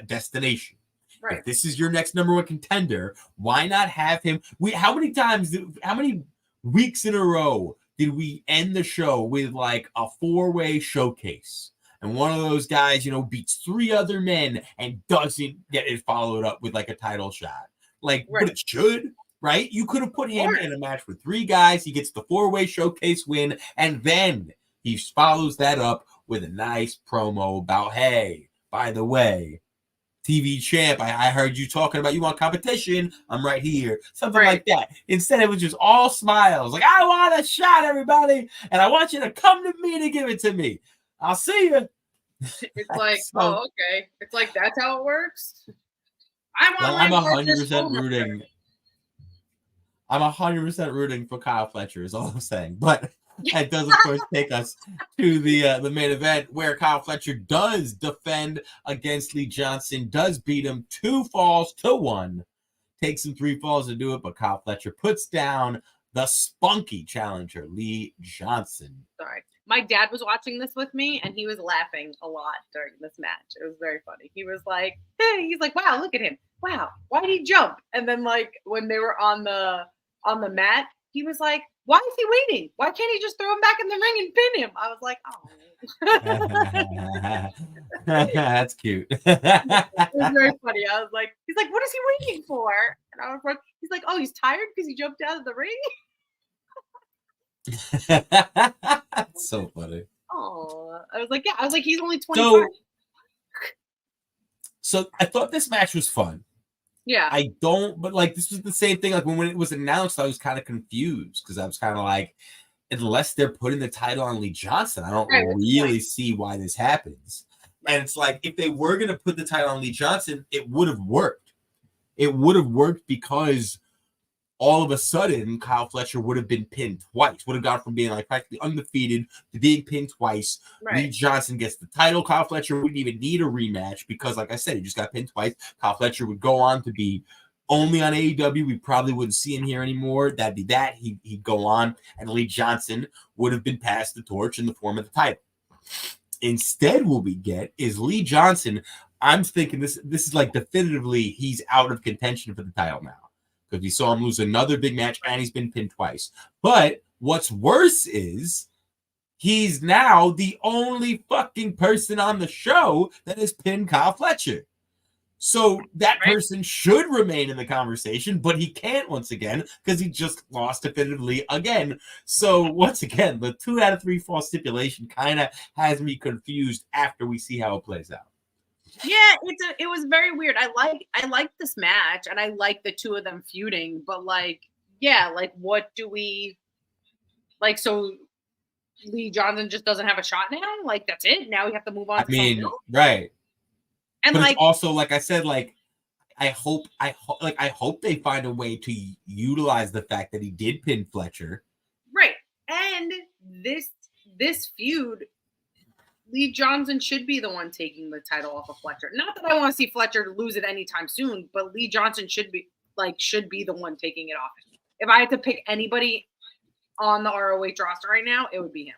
Speaker 1: destination.
Speaker 2: Right.
Speaker 1: If this is your next number one contender, why not have him? How many weeks in a row did we end the show with like a 4-way showcase? And one of those guys, beats 3 other men and doesn't get it followed up with like a title shot. Like, but it should. Right? You could have put him in a match with 3 guys. He gets the 4-way showcase win, and then he follows that up with a nice promo about, hey, by the way, TV champ, I heard you talking about you want competition. I'm right here. Something like that. Instead, it was just all smiles. Like, I want a shot, everybody, and I want you to come to me to give it to me. I'll see you.
Speaker 2: It's like, oh, okay. It's like, that's how it works? I'm
Speaker 1: 100% rooting. I'm 100% rooting for Kyle Fletcher is all I'm saying. But that does, of course, take us to the main event where Kyle Fletcher does defend against Lee Johnson, does beat him 2 falls to 1. Takes him 3 falls to do it, but Kyle Fletcher puts down the spunky challenger, Lee Johnson.
Speaker 2: Sorry. My dad was watching this with me, and he was laughing a lot during this match. It was very funny. He was like, hey, he's like, wow, look at him. Wow, why did he jump? And then, like, when they were on the mat, he was like, why is he waiting? Why can't he just throw him back in the ring and pin him? I was like, oh.
Speaker 1: That's cute.
Speaker 2: It was very funny. I was like, he's like, what is he waiting for? And I was like, he's like, oh, he's tired because he jumped out of the ring?
Speaker 1: That's so funny.
Speaker 2: Oh, I was like, he's only 25.
Speaker 1: So I thought this match was fun.
Speaker 2: Yeah.
Speaker 1: But like this was the same thing. Like when it was announced, I was kind of confused because I was kind of like, unless they're putting the title on Lee Johnson, I don't really see why this happens. And it's like, if they were going to put the title on Lee Johnson, it would have worked. It would have worked because all of a sudden, Kyle Fletcher would have been pinned twice. Would have gone from being like practically undefeated to being pinned twice. Lee Johnson gets the title. Kyle Fletcher wouldn't even need a rematch because, like I said, he just got pinned twice. Kyle Fletcher would go on to be only on AEW. We probably wouldn't see him here anymore. That'd be that. He'd go on, and Lee Johnson would have been passed the torch in the form of the title. Instead, what we get is Lee Johnson. I'm thinking this is like definitively he's out of contention for the title now. Because we saw him lose another big match and he's been pinned twice. But what's worse is he's now the only fucking person on the show that has pinned Kyle Fletcher. So that person should remain in the conversation, but he can't once again because he just lost definitively again. So once again, the 2 out of 3 fall stipulation kind of has me confused after we see how it plays out.
Speaker 2: Yeah, it was very weird. I like this match, and I like the 2 of them feuding, but like, yeah, like what do we like? So Lee Johnson just doesn't have a shot now. Like that's it. Now we have to move on.
Speaker 1: Right.
Speaker 2: And
Speaker 1: but
Speaker 2: like
Speaker 1: it's also, like I said, like I hope they find a way to utilize the fact that he did pin Fletcher.
Speaker 2: Right, and this feud. Lee Johnson should be the one taking the title off of Fletcher. Not that I want to see Fletcher lose it anytime soon, but Lee Johnson should be the one taking it off. If I had to pick anybody on the ROH roster right now, it would be him.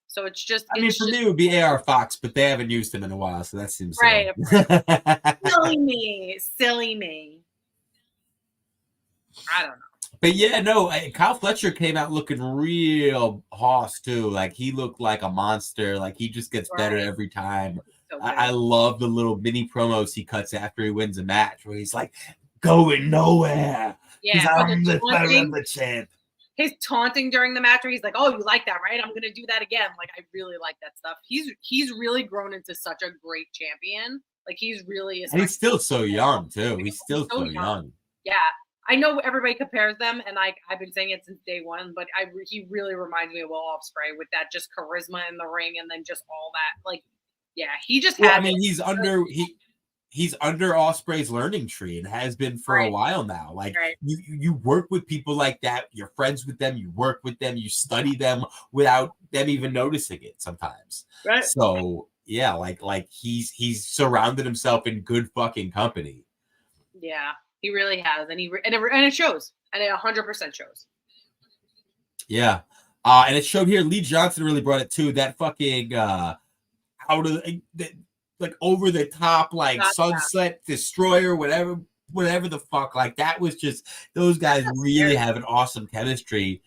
Speaker 2: So it's just.
Speaker 1: For me, it would be AR Fox, but they haven't used him in a while, so that seems
Speaker 2: right. Silly me. I don't know.
Speaker 1: But yeah, no, Kyle Fletcher came out looking real hoss too. Like he looked like a monster. Like he just gets better
Speaker 2: Right.
Speaker 1: every time.
Speaker 2: So
Speaker 1: I
Speaker 2: good.
Speaker 1: love the little mini promos he cuts after he wins a match where he's like, going nowhere.
Speaker 2: Yeah,
Speaker 1: Because
Speaker 2: or
Speaker 1: I'm the
Speaker 2: taunting.
Speaker 1: forever champ.
Speaker 2: His taunting during the match where he's like, "Oh, you like that, right? I'm gonna do that again." Like, I really like that stuff. He's really grown into such a great champion. Like, he's really
Speaker 1: And he's still so young too. He's still so young.
Speaker 2: Yeah, I know everybody compares them, and like I've been saying it since day one. But he really reminds me of Will Ospreay with that just charisma in the ring, and then just all that. Like, yeah, he just
Speaker 1: Well,
Speaker 2: had.
Speaker 1: I mean, he's under Osprey's learning tree and has been for a while now. Like you work with people like that, you're friends with them, you work with them, you study them without them even noticing it sometimes.
Speaker 2: Right.
Speaker 1: So yeah, like he's surrounded himself in good fucking company.
Speaker 2: Yeah, he really has, and it shows, and it 100% shows.
Speaker 1: Yeah, and it showed here. Lee Johnson really brought it too. That fucking out of like over the top, like Sunset Destroyer, whatever the fuck. Like that was just those guys really have an awesome chemistry,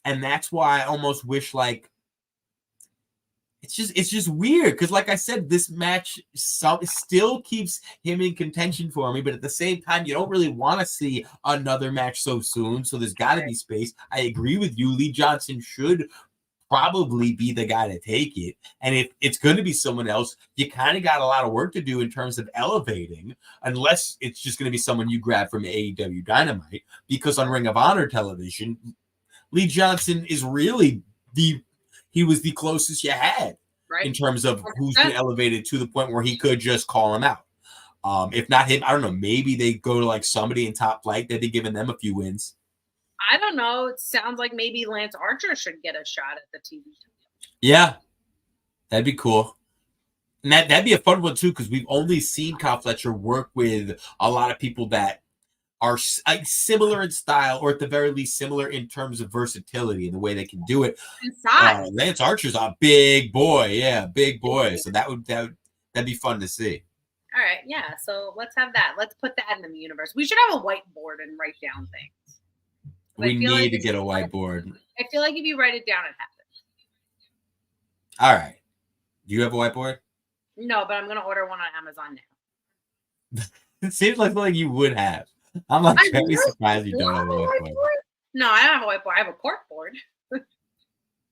Speaker 1: and that's why I almost wish like it's just weird because, like I said, this match still keeps him in contention for me, but at the same time, you don't really want to see another match so soon. So there's got to be space. I agree with you. Lee Johnson should probably be the guy to take it. And if it's going to be someone else, you kind of got a lot of work to do in terms of elevating, unless it's just going to be someone you grab from AEW Dynamite, because on Ring of Honor television, Lee Johnson is really he was the closest you had in terms of who's been elevated to the point where he could just call him out. If not him, I don't know, maybe they go to like somebody in Top Flight, they'd be giving them a few wins.
Speaker 2: I don't know. It sounds like maybe Lance Archer should get a shot at the TV.
Speaker 1: Yeah, that'd be cool. And that'd be a fun one too, because we've only seen Kyle Fletcher work with a lot of people that are like similar in style, or at the very least similar in terms of versatility and the way they can do it. Lance Archer's a big boy, big boy. So that'd be fun to see.
Speaker 2: All right, yeah. So let's have that. Let's put that in the universe. We should have a whiteboard and write down things.
Speaker 1: We need to get a whiteboard.
Speaker 2: I feel like if you write it down, it happens.
Speaker 1: All right. Do you have a whiteboard?
Speaker 2: No, but I'm going to order one on Amazon now.
Speaker 1: It seems like something you would have. I'm like very surprised you don't have a whiteboard.
Speaker 2: No, I don't have a whiteboard. I have a corkboard.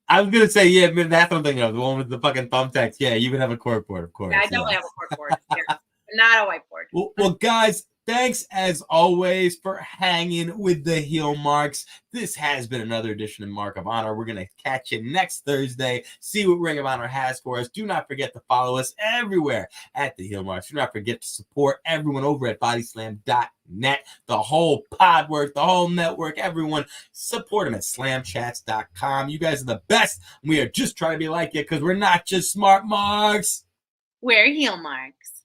Speaker 1: I was going to say, yeah, that's what I'm thinking of. The one with the fucking thumbtacks. Yeah, you would have a corkboard, of course.
Speaker 2: Yeah, I definitely have a corkboard. Yeah. Not a whiteboard.
Speaker 1: Well, guys, thanks as always for hanging with the heel marks. This has been another edition of Mark of Honor. We're going to catch you next Thursday. See what Ring of Honor has for us. Do not forget to follow us everywhere at the heel marks. Do not forget to support everyone over at BodySlam.net. The whole pod work, the whole network, everyone. Support them at slamchats.com. You guys are the best. We are just trying to be like you because we're not just smart marks.
Speaker 2: We're heel marks.